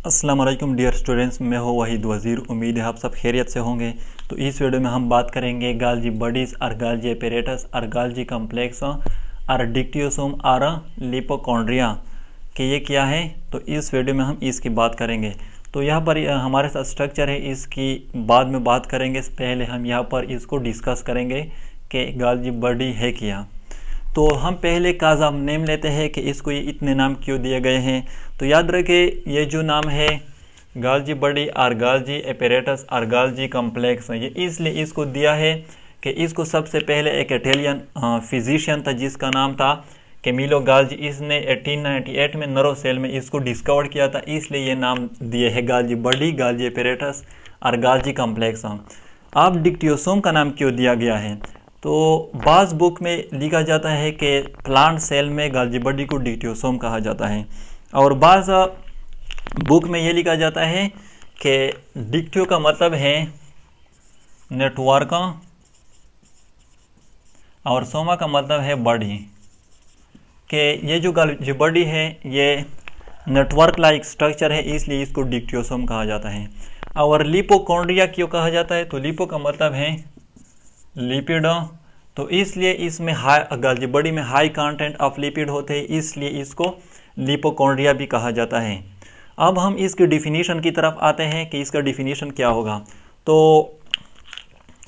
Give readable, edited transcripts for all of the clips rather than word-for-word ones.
अस्सलाम वालेकुम dear students, मैं हूँ वहीद वज़ीर। उम्मीद है आप सब खैरियत से होंगे। तो इस वीडियो में हम बात करेंगे गाल्जी बॉडीज़ और गाल्जी एपेरेटस और गाल्जी कम्प्लेक्स और डिक्टियोसोम और लिपोकॉन्ड्रिया कि ये क्या है। तो इस वीडियो में हम इसकी बात करेंगे। तो यहाँ पर हमारे साथ स्ट्रक्चर है, इसकी बाद में बात करेंगे। पहले हम यहाँ पर इसको डिस्कस करेंगे कि गाल्जी बॉडी है क्या। तो हम पहले काज हम नेम लेते हैं कि इसको ये इतने नाम क्यों दिए गए हैं। तो याद रखें, ये जो नाम है गाल्जी बॉडी और गाल्जी एपेरेटस और गाल्जी कम्प्लेक्स, ये इसलिए इसको दिया है कि इसको सबसे पहले एक इटालियन फिजिशियन था जिसका नाम था कैमिलो गाल्जी। इसने 1898 में नर्व सेल में इसको डिस्कवर किया था, इसलिए ये नाम दिए है गाल्जी बॉडी, गाल्जी एपेरेटस और गाल्जी कम्प्लेक्स। अब डिक्टियोसोम का नाम क्यों दिया गया है। तो बाज़ बुक में लिखा जाता है कि प्लांट सेल में गाल्जी बॉडी को डिक्टियोसोम कहा जाता है, और बाज़ बुक में ये लिखा जाता है कि डिक्टियो का मतलब है नेटवर्क और सोमा का मतलब है बॉडी। कि ये जो गाल्जी बॉडी है ये नेटवर्क लाइक स्ट्रक्चर है, इसलिए इसको डिक्टियोसोम कहा जाता है। और लिपोकॉन्ड्रिया क्यों कहा जाता है, तो लिपो का मतलब है लिपिड, तो इसलिए इसमें गाल्जी बॉडी में हाई कंटेंट ऑफ लिपिड होते हैं, इसलिए इसको लिपोकॉन्ड्रिया भी कहा जाता है। अब हम इसकी डिफिनीशन की तरफ आते हैं कि इसका डिफिनीशन क्या होगा। तो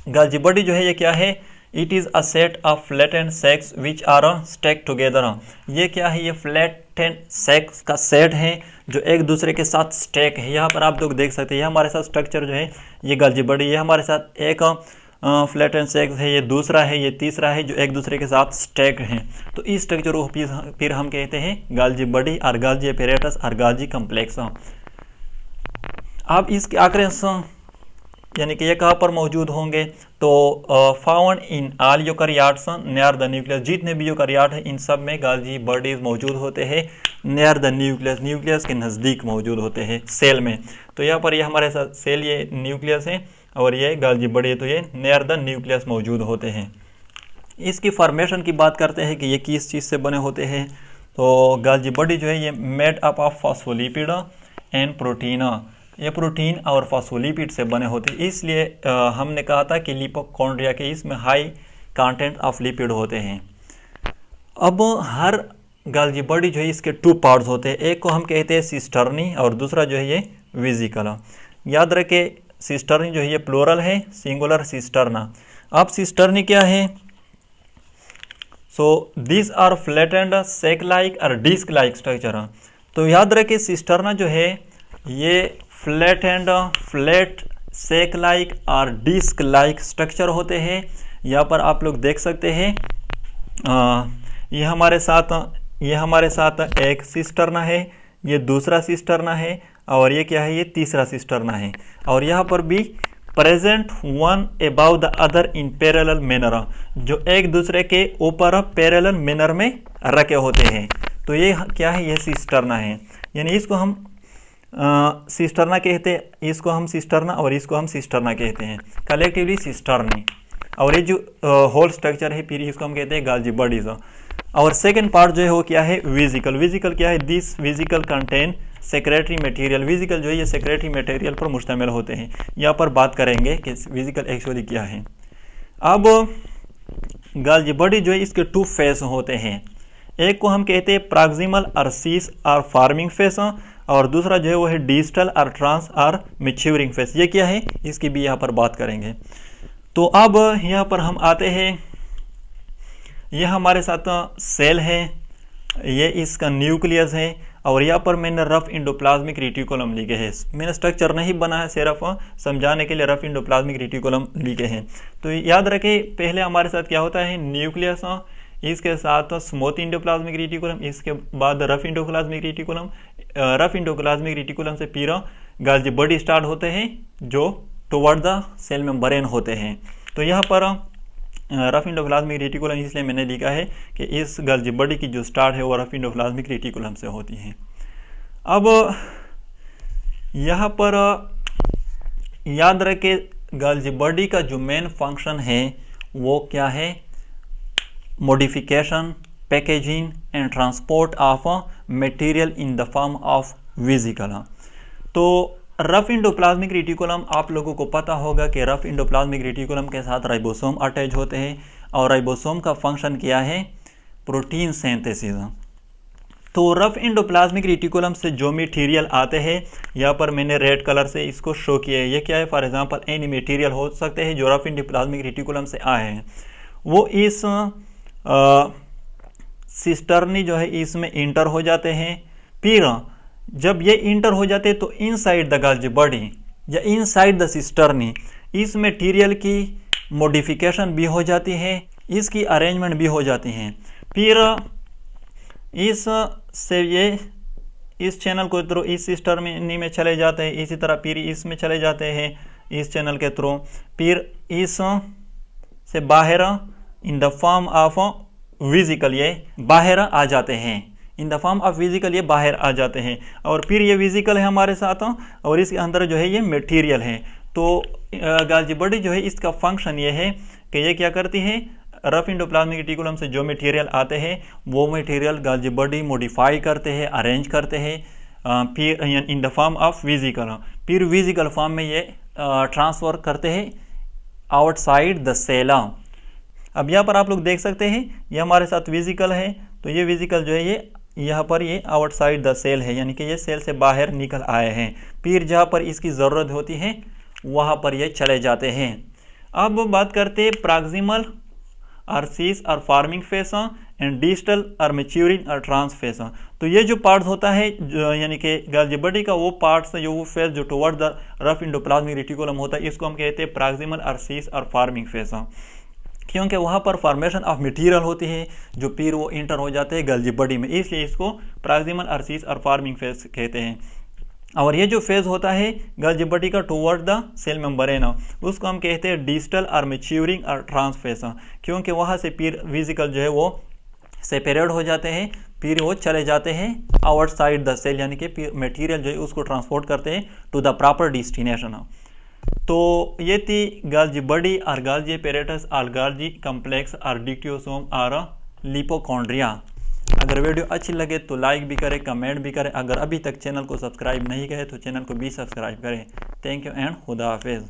गाल्जी बॉडी जो है ये क्या है, it is a set of flattened sacs which are stack together. ये क्या है, ये फ्लैटेंड सेक्स का सेट है जो एक दूसरे के साथ स्टैक है। यहाँ पर आप लोग देख सकते हैं, ये हमारे साथ स्ट्रक्चर जो है ये गाल्जी बॉडी, ये हमारे साथ एक फ्लैटेंड सेक्स है, ये दूसरा है, ये तीसरा है जो एक दूसरे के साथ स्टैक हैं। तो इस स्ट्रक्चर को फिर हम कहते हैं गाल्जी बॉडी और गाल्जी एपेरेटस और गाल्जी कम्प्लेक्स। अब इसके आकृति यानी कि ये कहाँ पर मौजूद होंगे, तो found in all eukaryotes near the nucleus. जितने भी यूकैरियोट हैं इन सब में गाल्जी बॉडीज मौजूद होते हैं नियर द न्यूक्लियस, न्यूक्लियस के नज़दीक मौजूद होते हैं सेल में। तो यहाँ पर ये हमारे साथ सेल, ये न्यूक्लियस है और ये गाल्जी बॉडी है, तो ये नियर द न्यूक्लियस मौजूद होते हैं। इसकी फॉर्मेशन की बात करते हैं कि ये किस चीज़ से बने होते हैं। तो गाल्जी बॉडी जो है ये made up of phospholipid and protein, ये प्रोटीन और फॉस्फोलिपिड से बने होते हैं, इसलिए हमने कहा था कि लिपोकॉन्ड्रिया के इसमें हाई कंटेंट ऑफ लिपिड होते हैं। अब हर गाल्जी बॉडी जो है इसके टू पार्ट्स होते हैं, एक को हम कहते हैं सिस्टर्नी और दूसरा जो है ये वेसिकल। याद रखें, सिस्टर्नी जो है ये प्लूरल है, सिंगुलर सिस्टर्ना। अब सिस्टर्नी क्या है, so this are flattened sac like और डिस्क लाइक स्ट्रक्चर। तो याद रखें सिस्टर्ना जो है ये फ्लैटेंड, फ्लैट, सेक लाइक और डिस्क लाइक स्ट्रक्चर होते हैं। यहाँ पर आप लोग देख सकते हैं, ये हमारे साथ एक सिस्टर्ना है, ये दूसरा सिस्टर्ना है और ये क्या है, ये तीसरा सिस्टर्ना है। और यहाँ पर भी present one about the other in parallel manner, जो एक दूसरे के ऊपर पैरेलल मैनर में रखे होते हैं। तो ये क्या है, ये सिस्टर्ना है, यानी इसको हम सिस्टर्ना कहते हैं, इसको हम सिस्टर्ना और इसको हम सिस्टर्ना कहते हैं, कलेक्टिवली सिस्टर्नी। और ये जो होल स्ट्रक्चर है फिर इसको हम कहते हैं गाल्जी बॉडीज। और सेकेंड पार्ट जो है वो क्या है, वेसिकल। वेसिकल क्या है, this vesicle contain secretary material. Vesicle जो है ये सेक्रेटरी मटेरियल पर मुश्तमिल होते हैं। यहाँ पर बात करेंगे कि वेसिकल एक्चुअली क्या है। अब गाल्जी बॉडी जो है इसके टू फेस होते हैं, एक को हम कहते हैं प्रॉक्सिमल और सीस और फार्मिंग फेस, और दूसरा जो है वो है डिस्टल और ट्रांस और मैच्योरिंग फेस। ये क्या है, इसकी भी यहाँ पर बात करेंगे। तो अब यहाँ पर हम आते हैं, यह हमारे साथ सेल है, ये इसका न्यूक्लियस है, और यहाँ पर मैंने रफ इंडोप्लाज्मिक रेटिकुलम लिखे हैं। मैंने स्ट्रक्चर नहीं बनाया, सिर्फ समझाने के लिए रफ इंडोप्लाज्मिक रेटिकुलम लिखे हैं। तो याद रखें, पहले हमारे साथ क्या होता है, न्यूक्लियस, इसके साथ स्मूथ इंडोप्लाज्मिक रेटिकुलम, इसके बाद rough endoplasmic reticulum, rough endoplasmic reticulum से फिर गाल्जी बॉडी स्टार्ट होते हैं जो टुवर्ड द सेल मेम्ब्रेन होते हैं। तो यहाँ पर रफ इंडोप्लाज्मिक रेटिकुलम इसलिए मैंने लिखा है कि इस गाल्जी बॉडी की जो स्टार्ट है वो रफ इंडोप्लाज्मिक रेटिकुलम से होती है। अब यहाँ पर याद रखें, गाल्जी बॉडी का जो मेन फंक्शन है वो क्या है, modification, packaging and transport of material in the form of vesicle. तो रफ एंडोप्लाज्मिक रेटिकुलम आप लोगों को पता होगा कि रफ एंडोप्लाज्मिक रेटिकुलम के साथ राइबोसोम अटैच होते हैं और राइबोसोम का फंक्शन क्या है, प्रोटीन सिंथेसिस। तो रफ एंडोप्लाज्मिक रेटिकुलम से जो मटेरियल आते हैं, यहाँ पर मैंने रेड कलर से इसको शो किया है, ये क्या है, फॉर एग्जांपल एनी मटेरियल हो सकते हैं जो रफ एंडोप्लाज्मिक रेटिकुलम से आए हैं, वो इस सिस्टर्नी जो है इसमें इंटर हो जाते हैं। फिर जब ये इंटर हो जाते हैं तो इनसाइड द गोल्गी बॉडी या इनसाइड द सिस्टर्नी इस मटेरियल की मॉडिफिकेशन भी हो जाती है, इसकी अरेंजमेंट भी हो जाती हैं। फिर इस से ये इस चैनल को थ्रू इस सिस्टर्नी में चले जाते हैं, इसी तरह फिर इसमें चले जाते हैं इस चैनल के थ्रू, फिर इस से बाहर in the form of vesicle ये बाहर आ जाते हैं, in the form of vesicle ये बाहर आ जाते हैं। और फिर ये वेसिकल है हमारे साथ और इसके अंदर जो है ये मटेरियल है। तो गोल्गी बॉडी जो है इसका फंक्शन ये है कि ये क्या करती है, रफ एंडोप्लाज्मिक रेटिकुलम से जो मटेरियल आते हैं वो मटेरियल गोल्गी बॉडी मॉडिफाई करते हैं, अरेंज करते हैं, फिर in the form of vesicle, फिर वेसिकल फॉर्म में ये ट्रांसफर करते हैं आउटसाइड द सेल। अब यहाँ पर आप लोग देख सकते हैं ये हमारे साथ वेसिकल है, तो ये वेसिकल जो है ये यहाँ पर ये आउटसाइड द सेल है, यानी कि ये सेल से बाहर निकल आए हैं। फिर जहाँ पर इसकी ज़रूरत होती है वहाँ पर ये चले जाते हैं। अब बात करते हैं प्रॉक्सिमल और सीस और फार्मिंग फेस एंड डिस्टल और मैच्योरिंग और ट्रांस फेस। तो ये जो पार्ट होता है यानी कि गोल्गी बॉडी का वो पार्ट जो वो फेस जो toward the rough endoplasmic reticulum होता है इसको हम कहते हैं प्रॉक्सिमल और सीस और फार्मिंग फेस, क्योंकि वहाँ पर फॉर्मेशन ऑफ मटेरियल होती है जो फिर वो इंटर हो जाते हैं गोल्गी बॉडी में, इसलिए इसको प्रॉक्सिमल और सीस और फार्मिंग फेस कहते हैं। और ये जो फेज होता है गोल्गी बॉडी का टुवर्ड द सेल मेम्ब्रेन उसको हम कहते हैं डिस्टल और मैच्योरिंग और ट्रांस फेस, क्योंकि वहाँ से फिर वेसिकल जो है वो सेपरेट हो जाते हैं, फिर वो चले जाते हैं आउटसाइड द सेल, यानी कि मटेरियल जो है उसको ट्रांसपोर्ट करते हैं टू द प्रॉपर डेस्टिनेशन। तो ये थी गोल्गी बॉडी और गोल्गी एपैरेटस और गोल्गी कॉम्प्लेक्स और डिक्टियोसोम और लिपोकॉन्ड्रिया। अगर वीडियो अच्छी लगे तो लाइक भी करें, कमेंट भी करें। अगर अभी तक चैनल को सब्सक्राइब नहीं किया तो चैनल को भी सब्सक्राइब करें। थैंक यू एंड खुदा हाफिज़।